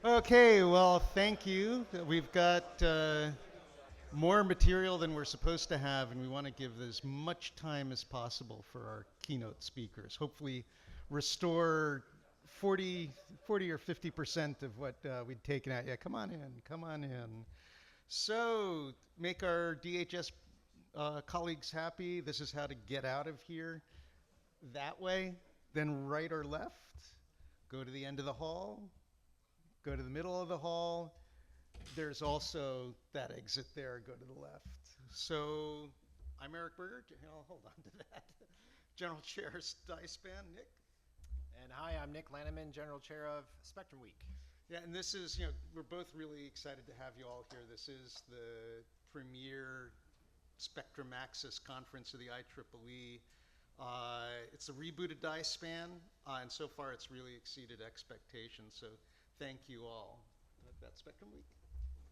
Okay, well, thank you. We've got more material than we're supposed to have, and we want to give as much time as possible for our keynote speakers. Hopefully, restore 40 or 50% of what we'd taken out. Yeah, come on in, come on in. So, make our DHS colleagues happy. This is how to get out of here that way, then right or left. Go to the end of the hall, go to the middle of the hall. There's also that exit there, go to the left. So I'm Eric Berger. I'll hold on to that. General Chair DySPAN, Nick. And hi, I'm Nick Lanneman, General Chair of Spectrum Week. Yeah, and this is, we're both really excited to have you all here. This is the premier SpectrumX conference of the IEEE. It's a rebooted DySPAN, and so far it's really exceeded expectations. So thank you all. That's Spectrum Week.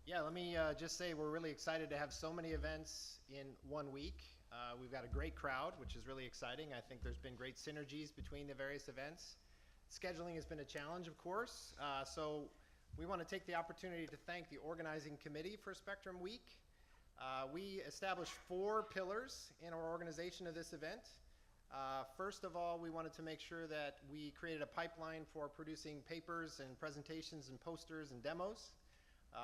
Yeah, let me just say we're really excited to have so many events in 1 week. We've got a great crowd, which is really exciting. I think there's been great synergies between the various events. Scheduling has been a challenge, of course, so we want to take the opportunity to thank the organizing committee for Spectrum Week. We established 4 pillars in our organization of this event. First of all, we wanted to make sure that we created a pipeline for producing papers and presentations and posters and demos.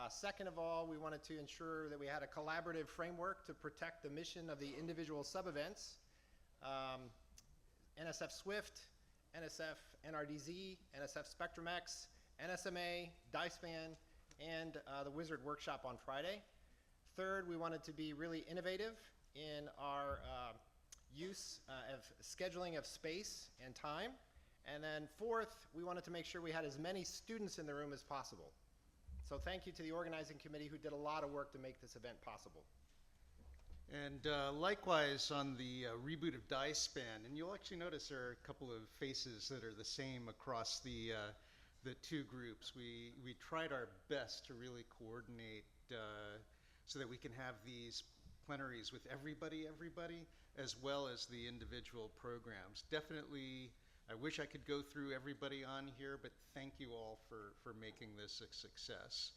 Second of all, we wanted to ensure that we had a collaborative framework to protect the mission of the individual sub-events. NSF Swift, NSF NRDZ, NSF SpectrumX, NSMA, DySPAN, and the Wizard Workshop on Friday. Third, we wanted to be really innovative in our use of scheduling of space and time. And then fourth, we wanted to make sure we had as many students in the room as possible. So thank you to the organizing committee who did a lot of work to make this event possible. And likewise on the reboot of DySPAN, and you'll actually notice there are a couple of faces that are the same across the 2 groups. We tried our best to really coordinate so that we can have these plenaries with everybody, as well as the individual programs. Definitely, I wish I could go through everybody on here, but thank you all for making this a success.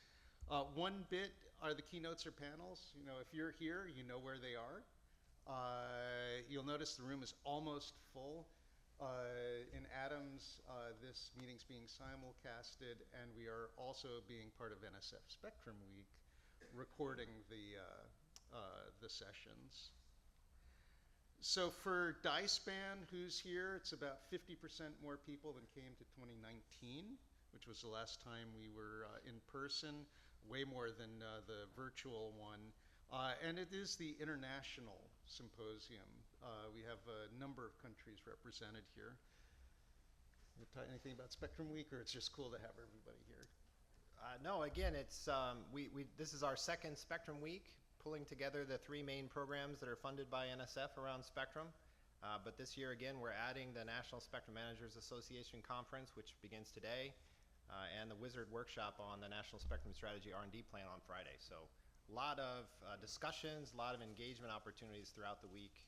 One bit are the keynotes or panels. If you're here, you know where they are. You'll notice the room is almost full. In Adams, this meeting's being simulcasted, and we are also being part of NSF Spectrum Week, recording the sessions. So for DySPAN, who's here? It's about 50% more people than came to 2019, which was the last time we were in person, way more than the virtual one. And it is the international symposium. We have a number of countries represented here. Anything about Spectrum Week, or it's just cool to have everybody here? No, again, it's this is our second Spectrum Week, pulling together the 3 main programs that are funded by NSF around Spectrum. But this year, again, we're adding the National Spectrum Managers Association Conference, which begins today, and the Wizard Workshop on the National Spectrum Strategy R&D Plan on Friday. So a lot of discussions, a lot of engagement opportunities throughout the week,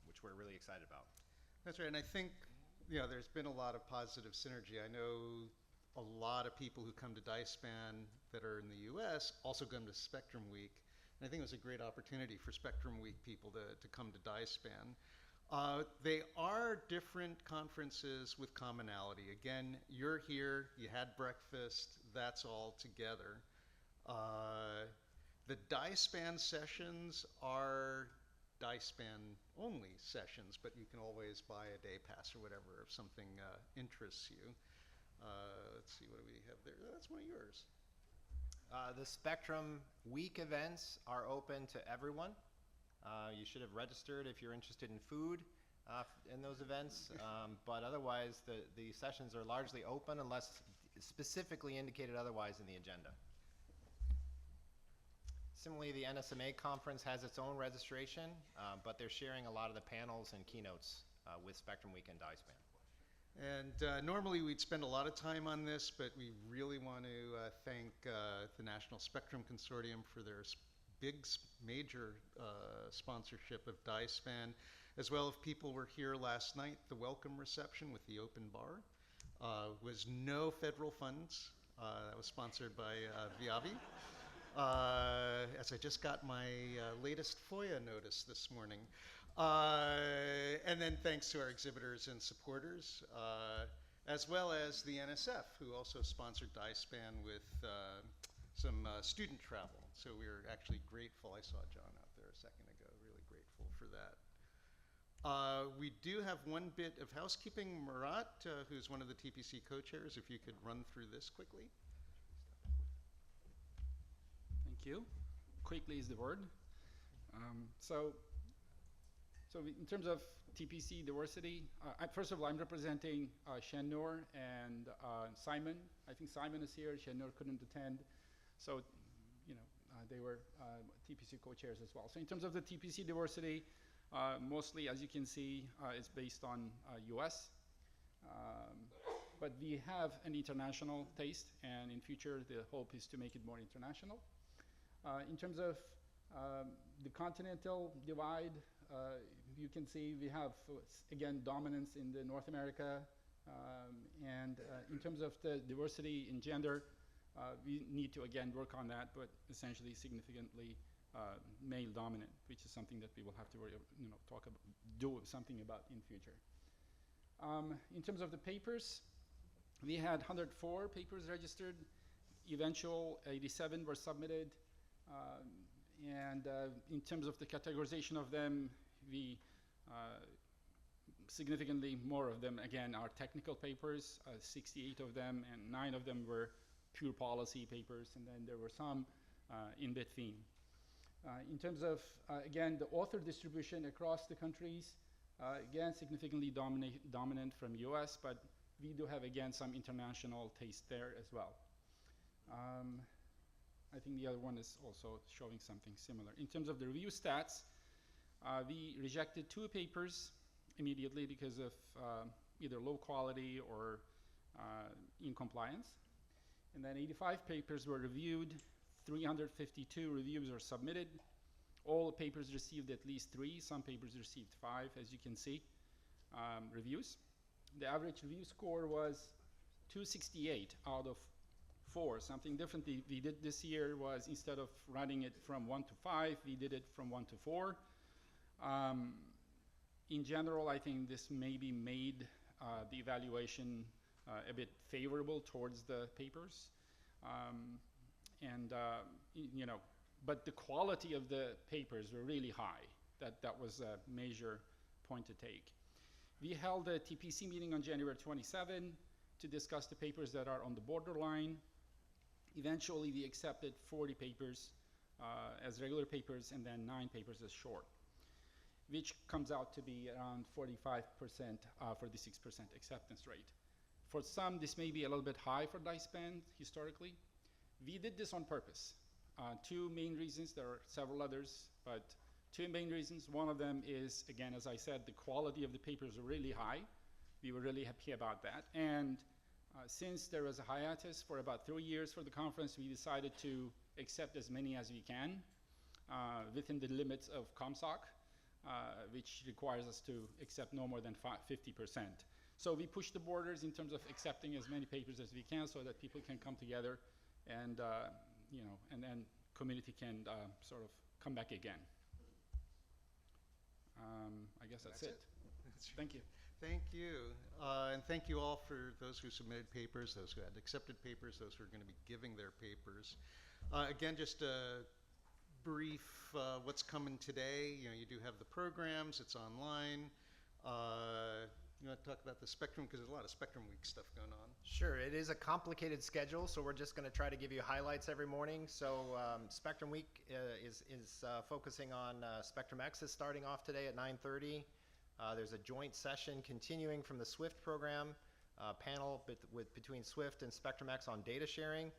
which we're really excited about. That's right, and I think there's been a lot of positive synergy. I know a lot of people who come to DySPAN that are in the US also come to Spectrum Week. And I think it was a great opportunity for Spectrum Week people to come to DySPAN. They are different conferences with commonality. Again, you're here, you had breakfast, that's all together. The DySPAN sessions are DySPAN only sessions, but you can always buy a day pass or whatever if something interests you. Let's see, what do we have there? That's one of yours. The Spectrum Week events are open to everyone. You should have registered if you're interested in food in those events, but otherwise the sessions are largely open unless specifically indicated otherwise in the agenda. Similarly, the NSMA conference has its own registration, but they're sharing a lot of the panels and keynotes with Spectrum Week and DySPAN. And normally we'd spend a lot of time on this, but we really want to thank the National Spectrum Consortium for their major sponsorship of DySPAN, as well. If people were here last night, the welcome reception with the open bar was no federal funds. That was sponsored by Viavi. As I just got my latest FOIA notice this morning. And then thanks to our exhibitors and supporters, as well as the NSF, who also sponsored DySPAN with some student travel. So we are actually grateful. I saw John out there a second ago, really grateful for that. We do have one bit of housekeeping. Murat, who's one of the TPC co-chairs, if you could run through this quickly. Thank you. Quickly is the word. So in terms of TPC diversity, first of all, I'm representing Shannoor and Simon. I think Simon is here. Shannoor couldn't attend. So, they were TPC co-chairs as well. So in terms of the TPC diversity, mostly, as you can see, it's based on US. But we have an international taste, and in future, the hope is to make it more international. In terms of the continental divide, you can see we have, again, dominance in the North America. And in terms of the diversity in gender, we need to, again, work on that, but essentially significantly male dominant, which is something that we will have to do something about in future. In terms of the papers, we had 104 papers registered. Eventual 87 were submitted. And in terms of the categorization of them, we significantly more of them, again, are technical papers, 68 of them, and 9 of them were pure policy papers, and then there were some in between. In terms of, again, the author distribution across the countries, again, significantly dominant from US, but we do have, again, some international taste there as well. I think the other one is also showing something similar. In terms of the review stats, we rejected 2 papers immediately because of either low quality or incompliance. And then 85 papers were reviewed, 352 reviews are submitted. All papers received at least 3, some papers received 5, as you can see, reviews. The average review score was 268 out of 4. Something different we did this year was, instead of running it from 1 to 5, we did it from 1 to 4. In general, I think this maybe made the evaluation a bit favorable towards the papers. But the quality of the papers were really high. That was a major point to take. We held a TPC meeting on January 27 to discuss the papers that are on the borderline. Eventually, we accepted 40 papers as regular papers and then 9 papers as short, which comes out to be around 45%, 46% acceptance rate. For some, this may be a little bit high for DySPAN historically. We did this on purpose. 2 main reasons. There are several others, but 2 main reasons. One of them is, again, as I said, the quality of the papers are really high. We were really happy about that. And since there was a hiatus for about 3 years for the conference, we decided to accept as many as we can within the limits of ComSoc, which requires us to accept no more than 50%. So we push the borders in terms of accepting as many papers as we can so that people can come together and, and then community can sort of come back again. I guess that's it. Thank you. Thank you. And thank you all for those who submitted papers, those who had accepted papers, those who are going to be giving their papers. Again, just a brief what's coming today. You do have the programs. It's online. You want to talk about the Spectrum, because there's a lot of Spectrum Week stuff going on. Sure, it is a complicated schedule, so we're just going to try to give you highlights every morning. So Spectrum Week is focusing on SpectrumX is starting off today at 9:30. There's a joint session continuing from the SWIFT program, panel between SWIFT and SpectrumX on data sharing.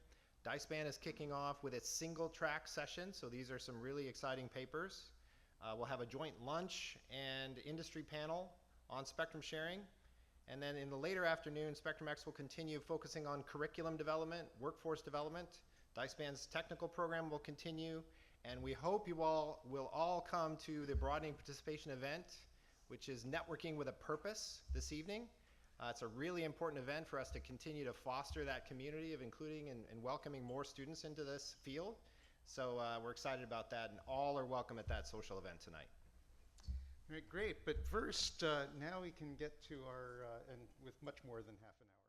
DySPAN is kicking off with its single track session, so these are some really exciting papers. We'll have a joint lunch and industry panel on spectrum sharing. And then in the later afternoon, SpectrumX will continue focusing on curriculum development, workforce development. DySPAN's technical program will continue, and we hope you all will all come to the broadening participation event, which is Networking with a Purpose this evening. It's a really important event for us to continue to foster that community of including and welcoming more students into this field. So we're excited about that, and all are welcome at that social event tonight. All right, great. But first, now we can get to our, and with much more than half an hour.